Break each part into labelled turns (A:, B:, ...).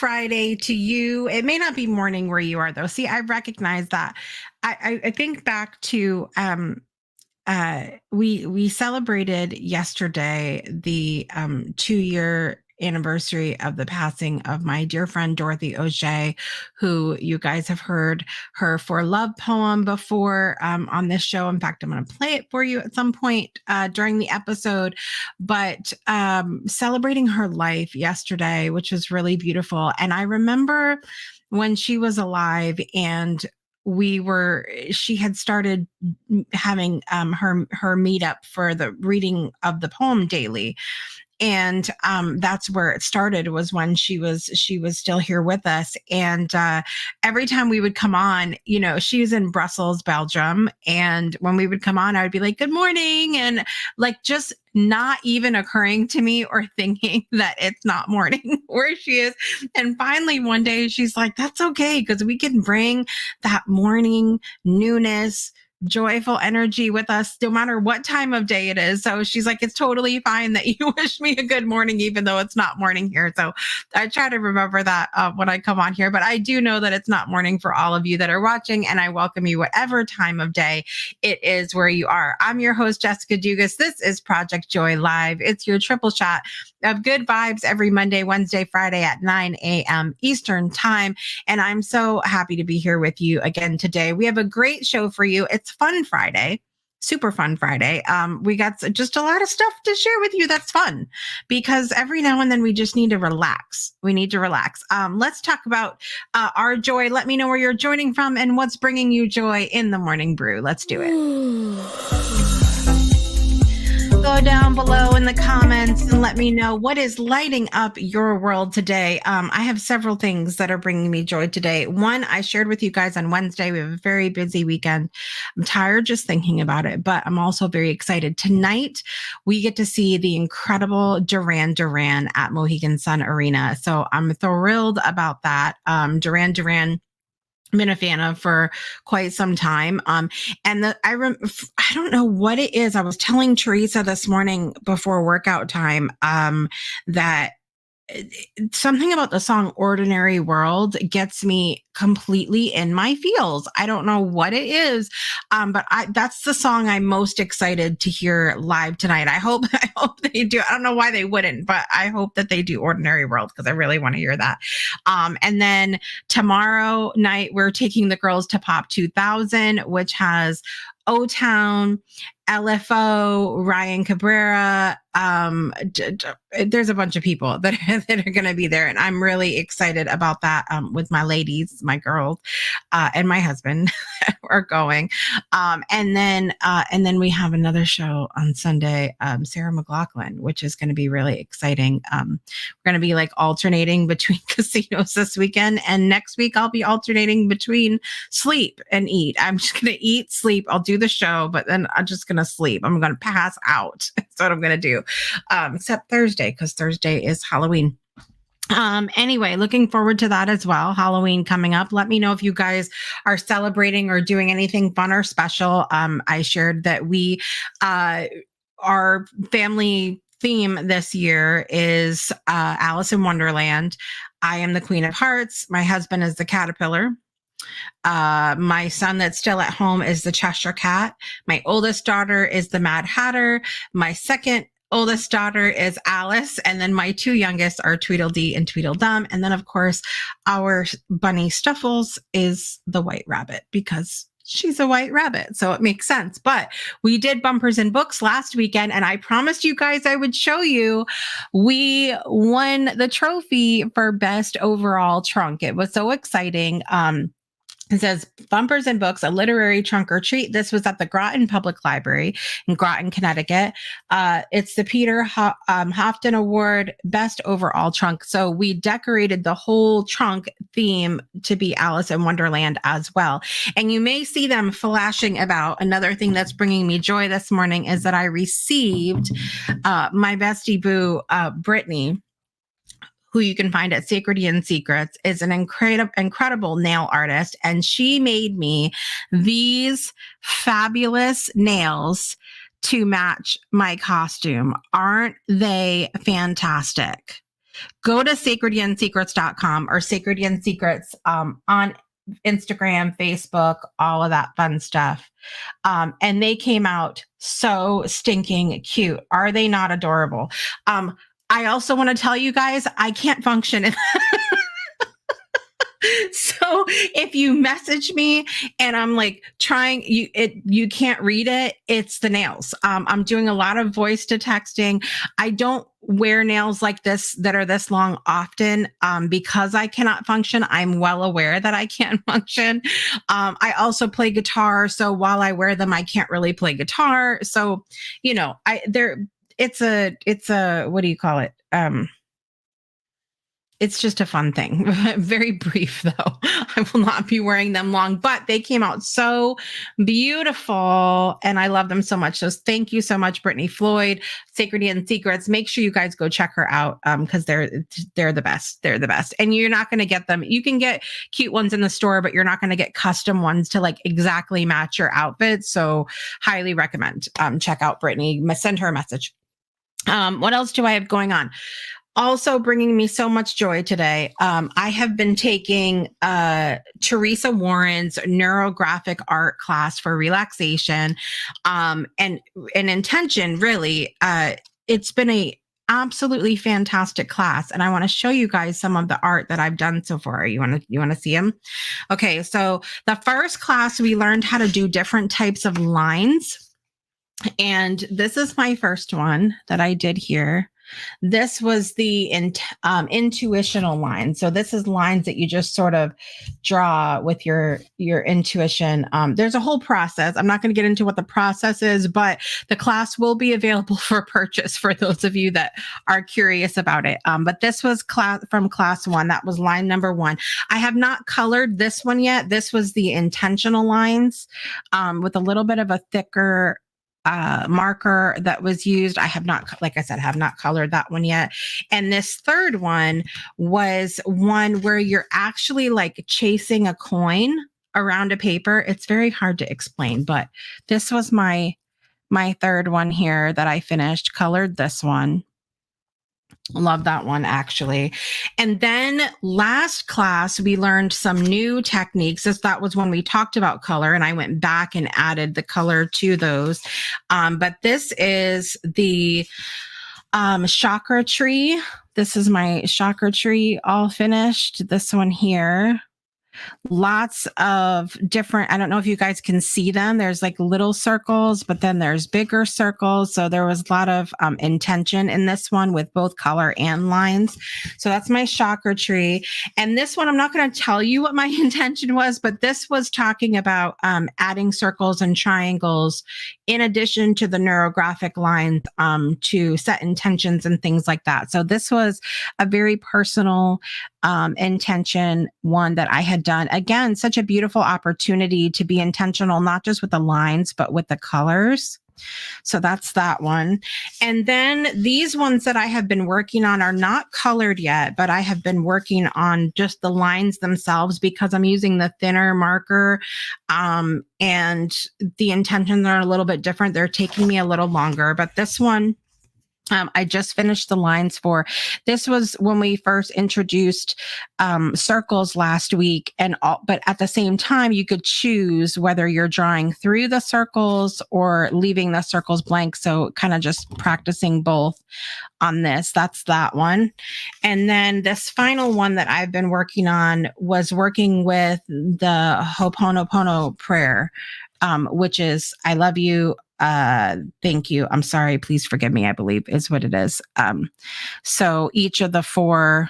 A: Friday to you. It may not be morning where you are, though. See, I recognize that. I think back to we celebrated yesterday the 2 year anniversary of the passing of my dear friend Dorothy O'Shea, who you guys have heard her For Love poem before on this show. In fact, I'm going to play it for you at some point during the episode. But celebrating her life yesterday, which was really beautiful. And I remember when she was alive and she had started having her meetup for the reading of the poem daily, and that's where it started, was when she was still here with us. And every time we would come on, she was in Brussels, Belgium, and when we would come on, I would be like, good morning, and like just not even occurring to me or thinking that it's not morning where she is. And finally one day she's like, that's okay, because we can bring that morning newness, joyful energy with us no matter what time of day it is. So she's like, it's totally fine that you wish me a good morning even though it's not morning here. So I try to remember that when I come on here, but I do know that it's not morning for all of you that are watching, and I welcome you whatever time of day it is where you are. I'm your host, Jessica Dugas. This is Project Joy Live. It's your triple shot of good vibes every Monday, Wednesday, Friday at 9 a.m. Eastern time. And I'm so happy to be here with you again today. We have a great show for you. It's Fun Friday, super fun Friday. We got just a lot of stuff to share with you that's fun, because every now and then we just need to relax. We need to relax. Let's talk about our joy. Let me know where you're joining from and what's bringing you joy in the morning brew. Let's do it. Go down below in the comments and let me know what is lighting up your world today. I have several things that are bringing me joy today. One, I shared with you guys on Wednesday. We have a very busy weekend. I'm tired just thinking about it, but I'm also very excited. Tonight, we get to see the incredible Duran Duran at Mohegan Sun Arena. So I'm thrilled about that. Duran Duran, been a fan of for quite some time. And I don't know what it is. I was telling Teresa this morning before workout time, that something about the song Ordinary World gets me completely in my feels. I don't know what it is. But that's the song I'm most excited to hear live tonight. I hope they do. I don't know why they wouldn't, but I hope that they do Ordinary World, because I really want to hear that. And then tomorrow night, we're taking the girls to Pop 2000, which has O-Town, LFO, Ryan Cabrera. There's a bunch of people that are going to be there, and I'm really excited about that. With my ladies, my girls, and my husband are going. And then we have another show on Sunday, Sarah McLachlan, which is going to be really exciting. We're going to be like alternating between casinos this weekend, and next week I'll be alternating between sleep and eat. I'm just going to eat, sleep. I'll do the show, but then I'm just going to sleep. I'm going to pass out. That's what I'm going to do. Except Thursday, because Thursday is Halloween. Anyway, looking forward to that as well. Halloween coming up. Let me know if you guys are celebrating or doing anything fun or special. I shared that our family theme this year is Alice in Wonderland. I am the Queen of Hearts. My husband is the caterpillar. My son that's still at home is the Cheshire Cat. My oldest daughter is the Mad Hatter. My second oldest daughter is Alice. And then my two youngest are Tweedledee and Tweedledum. And then, of course, our bunny Stuffles is the White Rabbit, because she's a white rabbit. So it makes sense. But we did bumpers and books last weekend, and I promised you guys I would show you. We won the trophy for best overall trunk. It was so exciting. It says Bumpers and Books, a literary trunk or treat. This was at the Groton Public Library in Groton, Connecticut. It's the Peter Houghton Award, Best Overall Trunk. So we decorated the whole trunk theme to be Alice in Wonderland as well. And you may see them flashing about. Another thing that's bringing me joy this morning is that I received my bestie boo, Brittany, who you can find at Sacredian Secrets, is an incredible nail artist. And she made me these fabulous nails to match my costume. Aren't they fantastic? Go to sacredyansecrets.com or Sacred Yan Secrets on Instagram, Facebook, all of that fun stuff. And they came out so stinking cute. Are they not adorable? I also want to tell you guys, I can't function. So if you message me and I'm like trying, you can't read it, it's the nails. I'm doing a lot of voice to texting. I don't wear nails like this that are this long often because I cannot function. I'm well aware that I can't function. I also play guitar, so while I wear them, I can't really play guitar. So, you know, it's a what do you call it? It's just a fun thing. Very brief, though. I will not be wearing them long, but they came out so beautiful and I love them so much. So thank you so much, Brittany Floyd, Sacred Yan Secrets. Make sure you guys go check her out because they're the best. They're the best. And you're not going to get them. You can get cute ones in the store, but you're not going to get custom ones to like exactly match your outfit. So highly recommend. Check out Brittany. Send her a message. What else do I have going on? Also bringing me so much joy today. I have been taking Teresa Warren's neurographic art class for relaxation and an intention, really. It's been a absolutely fantastic class, and I want to show you guys some of the art that I've done so far. You want to see them? Okay, so the first class we learned how to do different types of lines, and this is my first one that I did here. This was the intuitional line. So this is lines that you just sort of draw with your intuition. There's a whole process. I'm not going to get into what the process is, but the class will be available for purchase for those of you that are curious about it. But this was from class 1. That was line number 1. I have not colored this one yet. This was the intentional lines with a little bit of a thicker marker that was used. I have not, like I said, have not colored that one yet. And this third one was one where you're actually like chasing a coin around a paper. It's very hard to explain, but this was my third one here that I finished, colored this one. Love that one, actually. And then last class, we learned some new techniques. That was when we talked about color, and I went back and added the color to those. But this is the chakra tree. This is my chakra tree all finished. This one here. Lots of different, I don't know if you guys can see them. There's like little circles, but then there's bigger circles. So there was a lot of intention in this one with both color and lines. So that's my chakra tree. And this one, I'm not going to tell you what my intention was, but this was talking about adding circles and triangles in addition to the neurographic lines to set intentions and things like that. So this was a very personal intention one that I had done. Again, such a beautiful opportunity to be intentional, not just with the lines, but with the colors. So that's that one. And then these ones that I have been working on are not colored yet, but I have been working on just the lines themselves because I'm using the thinner marker and the intentions are a little bit different. They're taking me a little longer, but this one, I just finished the lines for. This was when we first introduced circles last week, but at the same time, you could choose whether you're drawing through the circles or leaving the circles blank. So kind of just practicing both on this. That's that one. And then this final one that I've been working on was working with the Ho'oponopono prayer, which is, I love you. Thank you. I'm sorry. Please forgive me, I believe is what it is. So each of the 4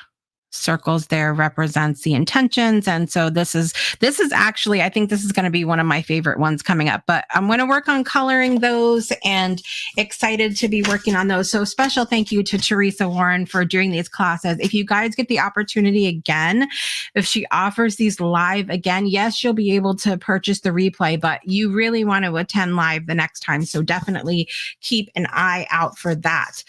A: circles there represents the intentions. And so this is actually, I think this is going to be one of my favorite ones coming up, but I'm going to work on coloring those and excited to be working on those. So special thank you to Teresa Warren for doing these classes. If you guys get the opportunity again, if she offers these live again, yes, you'll be able to purchase the replay, but you really want to attend live the next time. So definitely keep an eye out for that.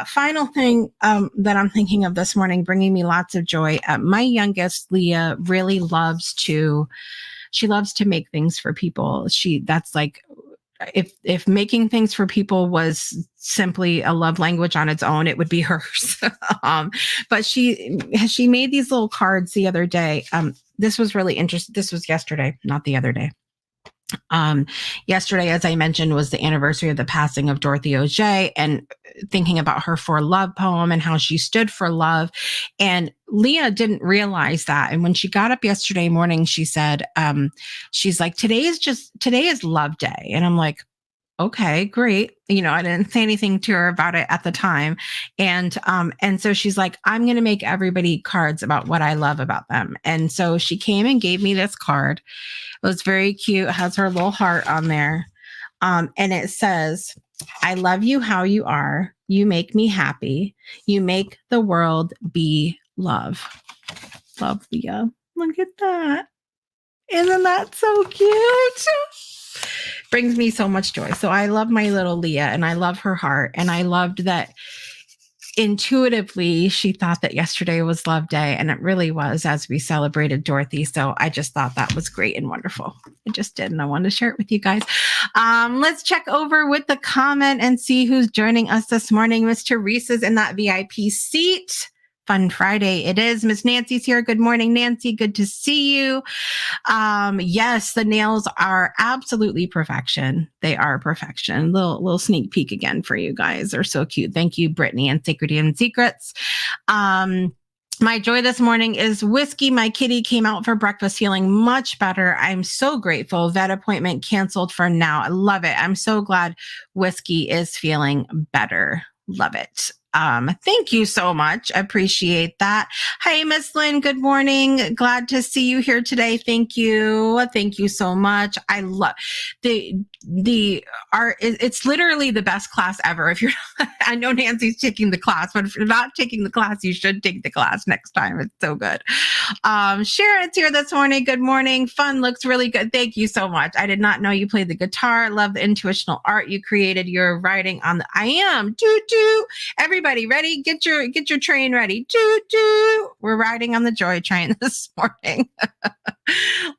A: Final thing that I'm thinking of this morning, bringing me lots of joy. My youngest, Leah, really loves to make things for people. That's like if making things for people was simply a love language on its own, it would be hers. But she made these little cards the other day. This was really interesting. This was yesterday, not the other day. Yesterday, as I mentioned, was the anniversary of the passing of Dorothy Auger, and thinking about her For Love poem and how she stood for love. And Leah didn't realize that. And when she got up yesterday morning, she said, she's like, today is love day. And I'm like, okay, great. I didn't say anything to her about it at the time. And so she's like, I'm going to make everybody cards about what I love about them. And so she came and gave me this card. It was very cute. It has her little heart on there. And it says, I love you how you are. You make me happy. You make the world be love. Love, Leah. Look at that. Isn't that so cute? Brings me so much joy. So I love my little Leah, and I love her heart. And I loved that intuitively she thought that yesterday was love day, and it really was, as we celebrated Dorothy. So I just thought that was great and wonderful. I just did, and I wanted to share it with you guys. Let's check over with the comment and see who's joining us this morning. Mr. Reese is in that VIP seat. Fun Friday it is. Miss Nancy's here. Good morning, Nancy. Good to see you. Yes, the nails are absolutely perfection. They are perfection. Little sneak peek again for you guys. They're so cute. Thank you, Brittany and Sacred Secrets. My joy this morning is Whiskey. My kitty came out for breakfast feeling much better. I'm so grateful. Vet appointment canceled for now. I love it. I'm so glad Whiskey is feeling better. Love it. Thank you so much. I appreciate that. Hey, Miss Lynn, good morning. Glad to see you here today. Thank you. Thank you so much. I love the art. It's literally the best class ever. If you're, I know Nancy's taking the class, but if you're not taking the class, you should take the class next time. It's so good. Sharon's here this morning. Good morning. Fun looks really good. Thank you so much. I did not know you played the guitar. Love the intuitional art you created. You're writing on the, I am. Toot toot. Everybody ready? Get your train ready. Toot toot. We're riding on the joy train this morning.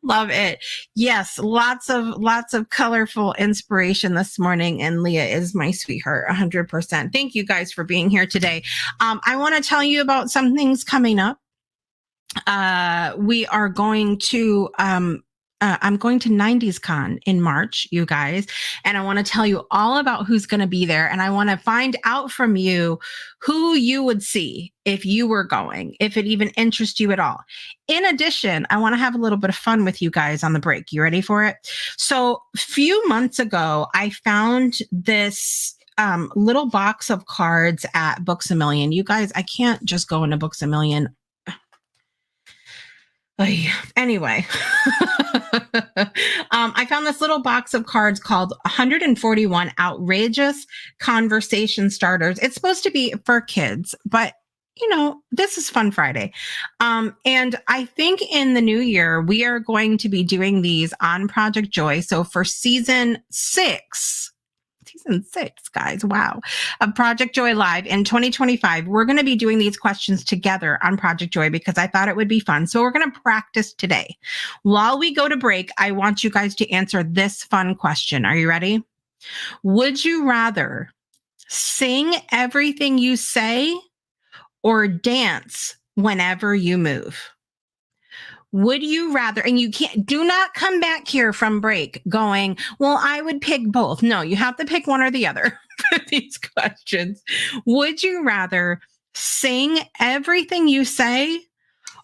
A: Love it. Yes, lots of colorful inspiration this morning, and Leah is my sweetheart, 100%. Thank you guys for being here today. I want to tell you about some things coming up. We are going to I'm going to 90s Con in March, you guys, and I want to tell you all about who's going to be there. And I want to find out from you who you would see if you were going, if it even interests you at all. In addition, I want to have a little bit of fun with you guys on the break. You ready for it? So a few months ago, I found this little box of cards at Books A Million. You guys, I can't just go into Books A Million. Anyway, I found this little box of cards called 141 Outrageous Conversation Starters. It's supposed to be for kids, but this is Fun Friday. And I think in the new year, we are going to be doing these on Project Joy. So for season 6, guys, wow, of Project Joy Live in 2025, we're going to be doing these questions together on Project Joy because I thought it would be fun. So we're going to practice today. While we go to break, I want you guys to answer this fun question. Are you ready? Would you rather sing everything you say or dance whenever you move? Would you rather, and do not come back here from break going, well, I would pick both. No, you have to pick one or the other for these questions. Would you rather sing everything you say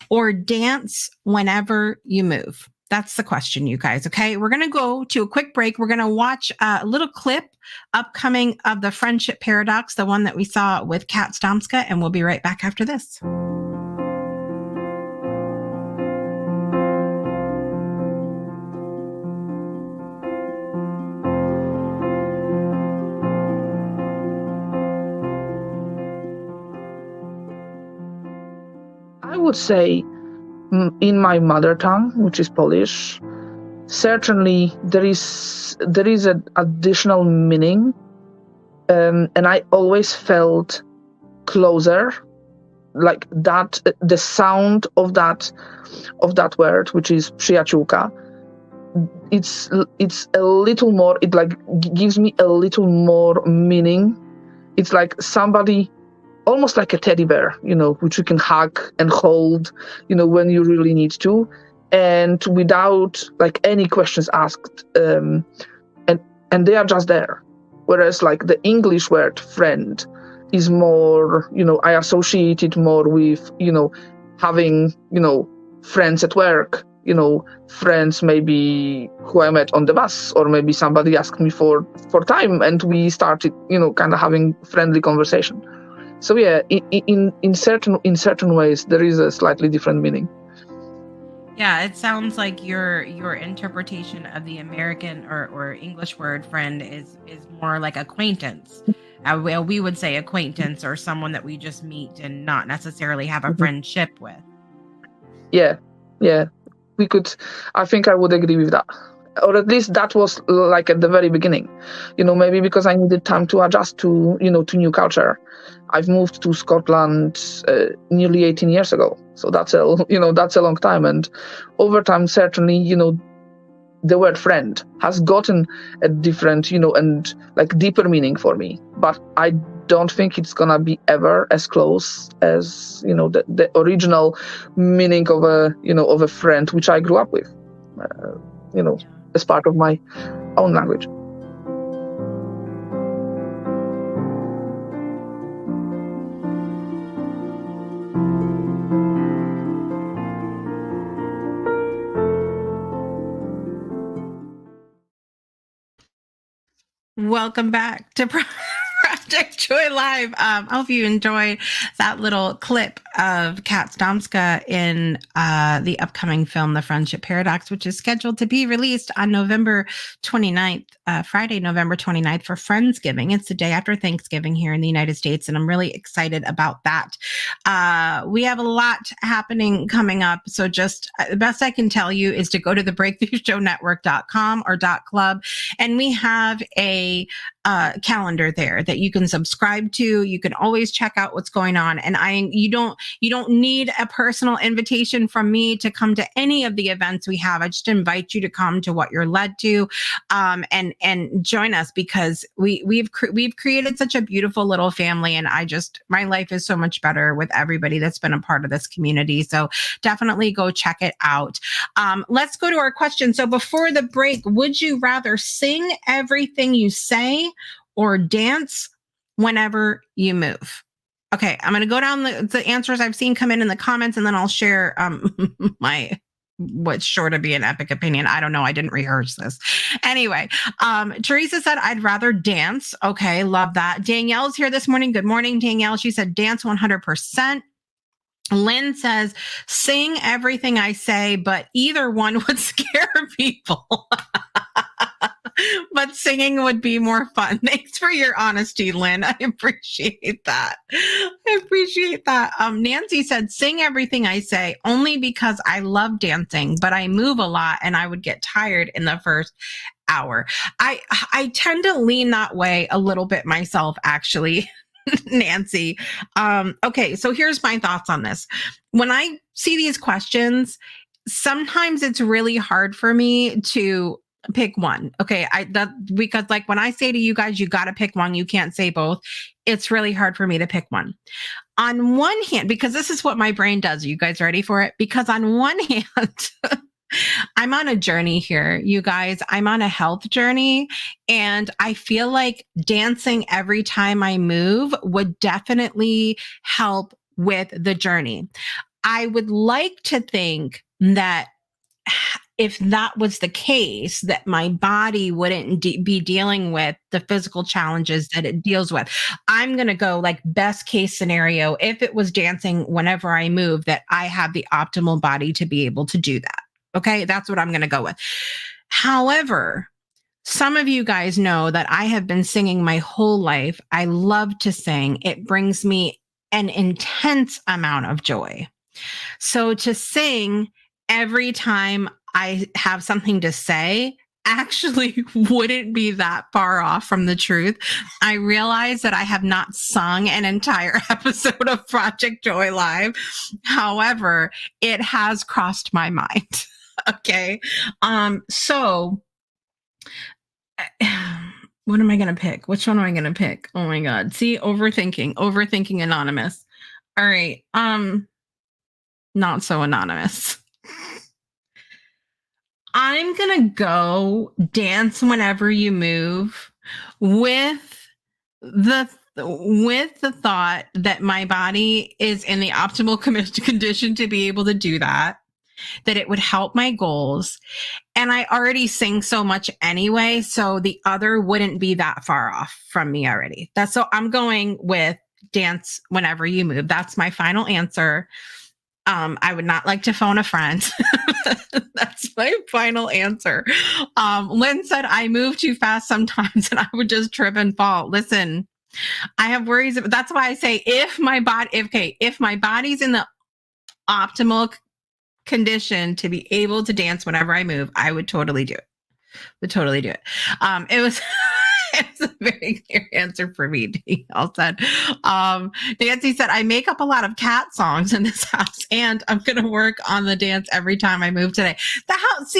A: or dance whenever you move? That's the question, you guys. Okay, we're going to go to a quick break. We're going to watch a little clip upcoming of the Friendship Paradox, the one that we saw with Kat Stomska, and we'll be right back after this.
B: I would say in my mother tongue, which is Polish, certainly there is an additional meaning, and I always felt closer, like that. The sound of that word, which is przyjaciółka, it's a little more, it like gives me a little more meaning. It's like somebody, almost like a teddy bear, which you can hug and hold, when you really need to, and without like any questions asked, and they are just there. Whereas like the English word friend is more, I associate it more with, having, friends at work, friends maybe who I met on the bus, or maybe somebody asked me for time and we started, kind of having friendly conversation. So yeah, in certain ways there is a slightly different meaning.
A: Yeah, it sounds like your interpretation of the American or English word friend is more like acquaintance. Well, we would say acquaintance, or someone that we just meet and not necessarily have a friendship with.
B: Yeah, we could. I think I would agree with that, or at least that was like at the very beginning. Maybe because I needed time to adjust to to new culture. I've moved to Scotland nearly 18 years ago, so that's a long time, and over time, certainly, the word friend has gotten a different, and like deeper meaning for me. But I don't think it's gonna be ever as close as the original meaning of a friend, which I grew up with, as part of my own language.
A: Welcome back to Project Joy Live. I hope you enjoyed that little clip of Kat Stomska in the upcoming film, The Friendship Paradox, which is scheduled to be released on November 29th, Friday, November 29th for Friendsgiving. It's the day after Thanksgiving here in the United States, and I'm really excited about that. We have a lot happening coming up, so just the best I can tell you is to go to the breakthroughshownetwork.com or .club, and we have a calendar there that you can subscribe to. You can always check out what's going on, and you don't need a personal invitation from me to come to any of the events we have. I just invite you to come to what you're led to, and join us, because we've created such a beautiful little family, and my life is so much better with everybody that's been a part of this community. So definitely go check it out. Let's go to our question. So before the break, would you rather sing everything you say or dance whenever you move? Okay, I'm going to go down the answers I've seen come in the comments, and then I'll share my what's sure to be an epic opinion. I don't know. I didn't rehearse this. Anyway, Teresa said, I'd rather dance. Okay, love that. Danielle's here this morning. Good morning, Danielle. She said, dance 100%. Lynn says, sing everything I say, but either one would scare people. But singing would be more fun. Thanks for your honesty, Lynn. I appreciate that. Nancy said, sing everything I say only because I love dancing, but I move a lot and I would get tired in the first hour. I tend to lean that way a little bit myself, actually. Nancy. Okay, so here's my thoughts on this. When I see these questions, sometimes it's really hard for me to pick one. Okay, because like when I say to you guys, you got to pick one, you can't say both. It's really hard for me to pick one. On one hand, because this is what my brain does. Are you guys ready for it? Because on one hand, I'm on a journey here, you guys. I'm on a health journey, and I feel like dancing every time I move would definitely help with the journey. I would like to think that if that was the case, that my body wouldn't be dealing with the physical challenges that it deals with. I'm going to go like best case scenario. If it was dancing whenever I move, that I have the optimal body to be able to do that. Okay, that's what I'm going to go with. However, some of you guys know that I have been singing my whole life. I love to sing. It brings me an intense amount of joy. So to sing every time I have something to say actually wouldn't be that far off from the truth. I realize that I have not sung an entire episode of Project Joy Live. However, it has crossed my mind. Okay. So what am I going to pick? Which one am I going to pick? Oh my God. See, overthinking anonymous. All right. Not so anonymous. I'm going to go dance whenever you move with the thought that my body is in the optimal condition to be able to do that it would help my goals. And I already sing so much anyway, so the other wouldn't be that far off from me already. So I'm going with dance whenever you move. That's my final answer. I would not like to phone a friend. That's my final answer. Lynn said I move too fast sometimes and I would just trip and fall. Listen, I have worries. That's why I say if my body's in the optimal condition to be able to dance whenever I move, I would totally do it. It was it's a very clear answer for me. Danielle said. Nancy said, I make up a lot of cat songs in this house and I'm going to work on the dance every time I move today. The house,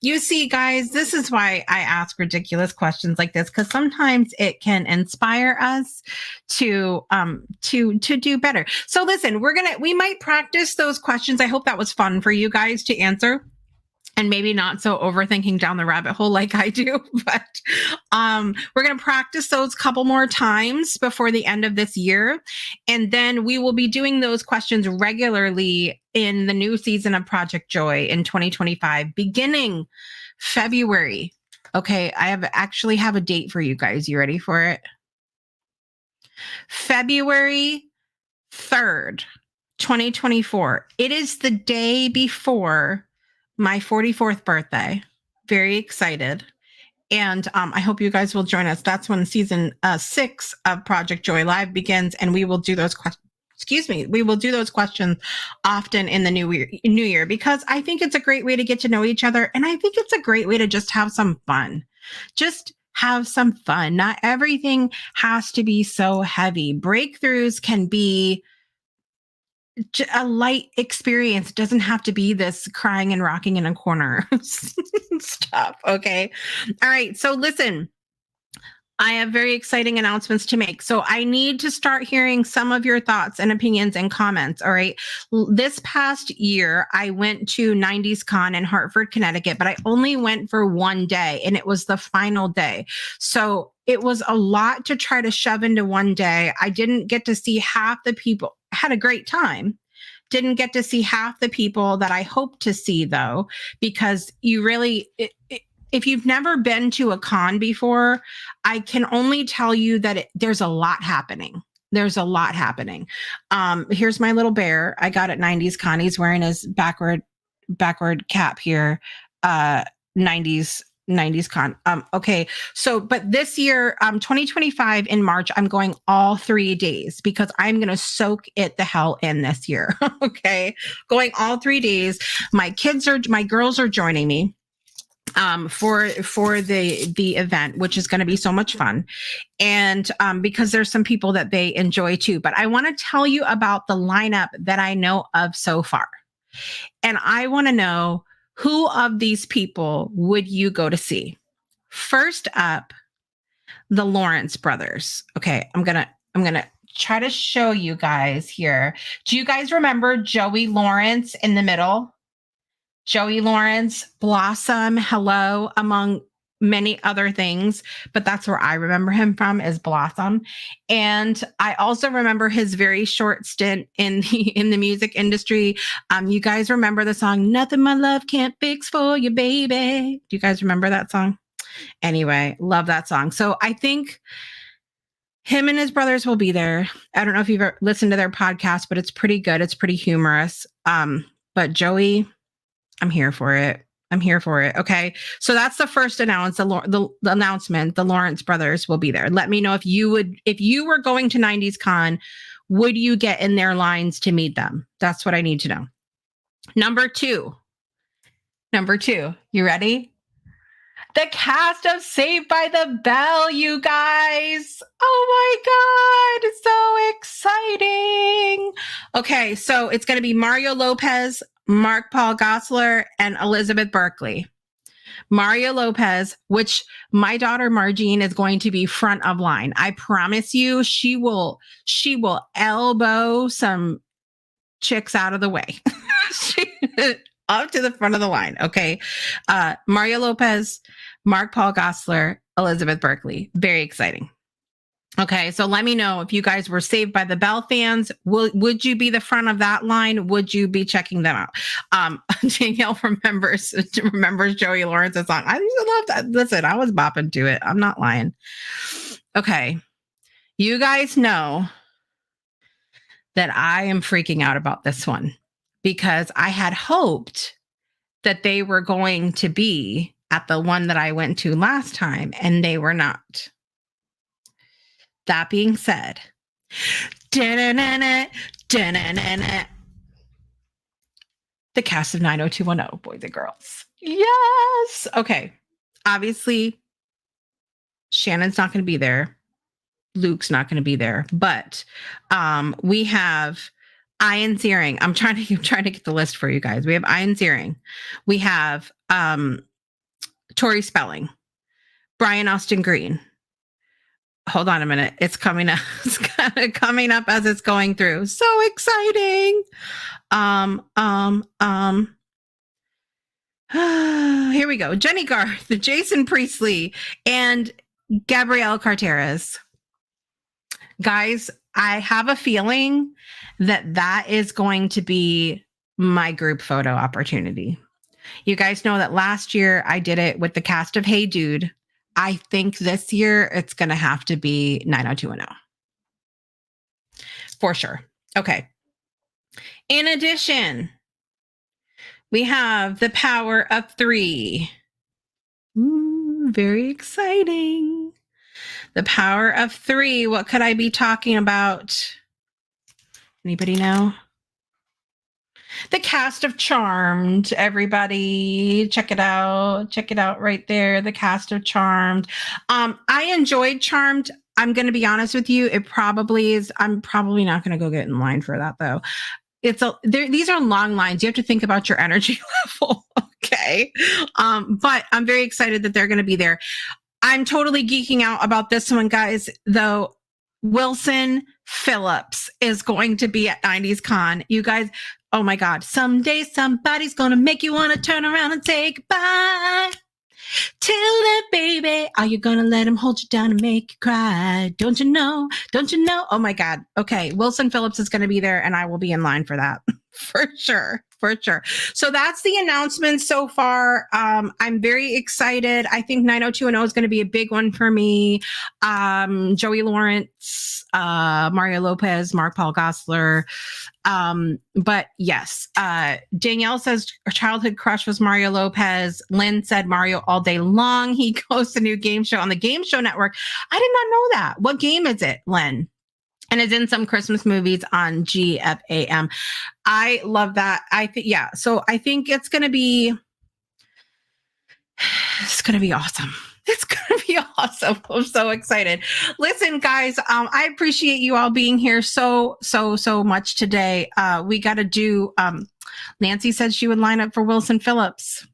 A: you see, guys, this is why I ask ridiculous questions like this, because sometimes it can inspire us to do better. So listen, we might practice those questions. I hope that was fun for you guys to answer. And maybe not so overthinking down the rabbit hole like I do, but we're going to practice those couple more times before the end of this year. And then we will be doing those questions regularly in the new season of Project Joy in 2025, beginning February. Okay, I actually have a date for you guys. You ready for it? February 3rd, 2024. It is the day before my 44th birthday. Very excited. And I hope you guys will join us. That's when season 6 of Project Joy Live begins, and we will do those questions. We will do those questions often in the new year because I think it's a great way to get to know each other. And I think it's a great way to just have some fun. Just have some fun. Not everything has to be so heavy. Breakthroughs can be a light experience. It doesn't have to be this crying and rocking in a corner stuff. Okay. All right. So listen, I have very exciting announcements to make. So I need to start hearing some of your thoughts and opinions and comments. All right. This past year, I went to 90s Con in Hartford, Connecticut, but I only went for one day and it was the final day. So it was a lot to try to shove into one day. I didn't get to see half the people. I had a great time. Didn't get to see half the people that I hoped to see though, because you really, if you've never been to a con before, I can only tell you that there's a lot happening. There's a lot happening. Here's my little bear. I got at 90s Con. He's wearing his backward cap here. 90s Con. Okay. So, but this year, 2025 in March, I'm going all 3 days because I'm going to soak it the hell in this year. Okay. Going all 3 days. My girls are joining me for the event, which is going to be so much fun. And because there's some people that they enjoy too, but I want to tell you about the lineup that I know of so far. And I want to know, who of these people would you go to see? First up, the Lawrence brothers. Okay, I'm going to try to show you guys here. Do you guys remember Joey Lawrence in the middle? Joey Lawrence, Blossom, Hello, among many other things, but that's where I remember him from, is Blossom. And I also remember his very short stint in the music industry. You guys remember the song "Nothing My Love Can't Fix for You, Baby"? Do you guys remember that song? Anyway, love that song. So I think him and his brothers will be there. I don't know if you've ever listened to their podcast, but it's pretty good. It's pretty humorous. But Joey, I'm here for it. Okay. So that's the first announcement. The announcement, the Lawrence brothers will be there. Let me know if you were going to 90s Con, would you get in their lines to meet them? That's what I need to know. Number two, you ready? The cast of Saved by the Bell, you guys. Oh my God, it's so exciting. Okay, so it's going to be Mario Lopez, Mark Paul Gosselaar, and Elizabeth Berkley. Mario Lopez, which my daughter Margine is going to be front of line. I promise you, she will elbow some chicks out of the way. Up to the front of the line. Okay. Mario Lopez, Mark Paul Gosselaar, Elizabeth Berkley. Very exciting. Okay, so let me know if you guys were Saved by the Bell fans. Would you be the front of that line? Would you be checking them out? Danielle remembers Joey Lawrence's song. I used to love that. Listen, I was bopping to it. I'm not lying. Okay, you guys know that I am freaking out about this one because I had hoped that they were going to be at the one that I went to last time, and they were not. That being said, the cast of 90210, boys and girls. Yes. Okay. Obviously, Shannon's not going to be there. Luke's not going to be there. But we have Ian Ziering. I'm trying to get the list for you guys. We have Ian Ziering. We have Tori Spelling, Brian Austin Green. Hold on a minute. It's coming up. It's kind of coming up as it's going through. So exciting. Here we go. Jenny Garth, Jason Priestley, and Gabrielle Carteras. Guys, I have a feeling that is going to be my group photo opportunity. You guys know that last year I did it with the cast of Hey Dude. I think this year it's going to have to be 90210. For sure. Okay. In addition, we have The Power of Three. Very exciting. The Power of Three. What could I be talking about? Anybody know? The cast of Charmed, everybody. Check it out. Check it out right there. The cast of Charmed. I enjoyed Charmed. I'm going to be honest with you. It probably is. I'm probably not going to go get in line for that, though. These are long lines. You have to think about your energy level. Okay. But I'm very excited that they're going to be there. I'm totally geeking out about this one, guys, though. Wilson Phillips is going to be at 90s Con. You guys, oh my God, someday somebody's going to make you want to turn around and say goodbye. Till then, baby, are you going to let him hold you down and make you cry? Don't you know? Don't you know? Oh my God. Okay. Wilson Phillips is going to be there and I will be in line for that. For sure. For sure. So that's the announcement so far. I'm very excited. I think 90210 is going to be a big one for me. Joey Lawrence, Mario Lopez, Mark Paul Gosselaar. But yes, Danielle says her childhood crush was Mario Lopez. Lynn said Mario all day long. He hosts a new game show on the Game Show Network. I did not know that. What game is it, Lynn? And it's in some Christmas movies on GFAM. I love that. So I think it's going to be awesome. It's going to be awesome. I'm so excited. Listen, guys, I appreciate you all being here so much today. We got to do, Nancy said she would line up for Wilson Phillips.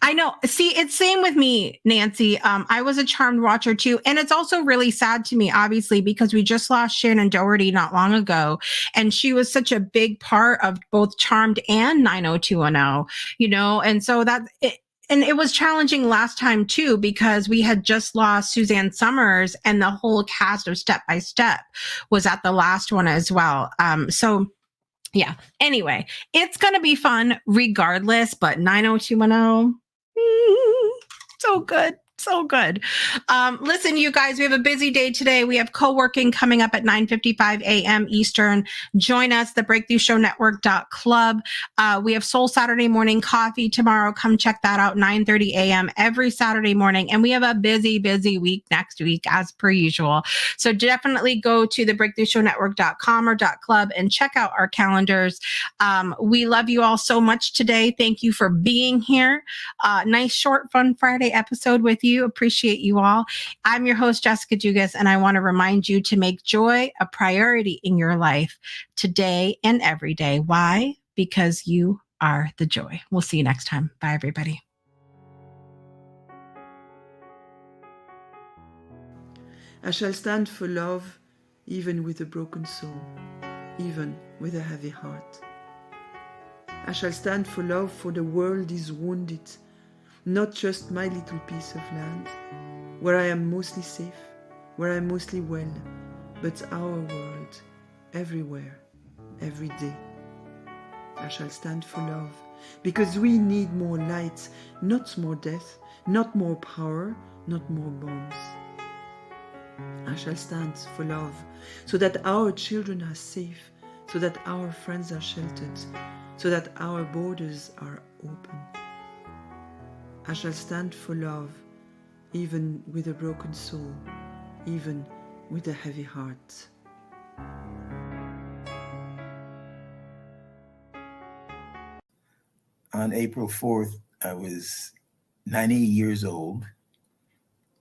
A: I know. See, it's same with me, Nancy. I was a Charmed watcher too. And it's also really sad to me, obviously, because we just lost Shannon Doherty not long ago. And she was such a big part of both Charmed and 90210, and so and it was challenging last time too, because we had just lost Suzanne Summers and the whole cast of Step by Step was at the last one as well. Yeah. Anyway, it's going to be fun regardless, but 90210, so good. So good. Listen, you guys, we have a busy day today. We have co-working coming up at 9:55 a.m. Eastern. Join us, the BreakthroughShowNetwork.club. We have Soul Saturday morning coffee tomorrow. Come check that out, 9:30 a.m. every Saturday morning. And we have a busy week next week, as per usual. So definitely go to the BreakthroughShowNetwork.com or .club and check out our calendars. We love you all so much today. Thank you for being here. Nice, short, fun Friday episode with you. Appreciate you all. I'm your host, Jessica Dugas, and I want to remind you to make joy a priority in your life today and every day. Why? because you are the joy. We'll see you next time. Bye, everybody.
C: I shall stand for love, even with a broken soul, even with a heavy heart. I shall stand for love, for the world is wounded, not just my little piece of land, where I am mostly safe, where I am mostly well, but our world, everywhere, every day. I shall stand for love, because we need more light, not more death, not more power, not more bombs. I shall stand for love, so that our children are safe, so that our friends are sheltered, so that our borders are open. I shall stand for love, even with a broken soul, even with a heavy heart.
D: On April 4th, I was 90 years old,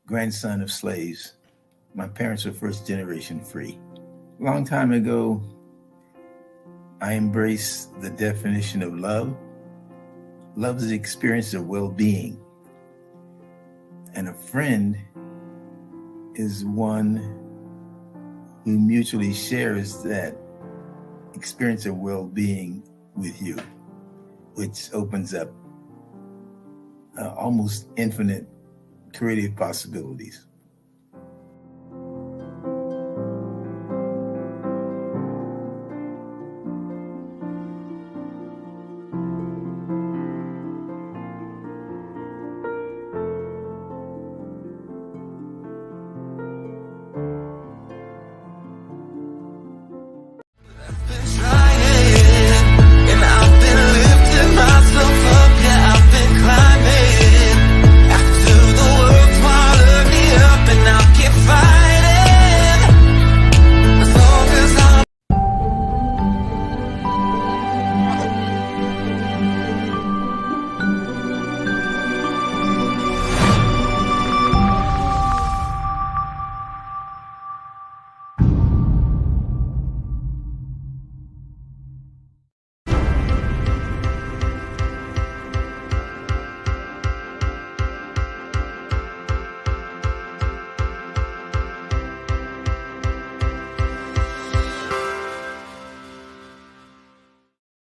D: grandson of slaves. My parents were first generation free. A long time ago, I embraced the definition of love. Love is the experience of well-being. And a friend is one who mutually shares that experience of well-being with you, which opens up almost infinite creative possibilities.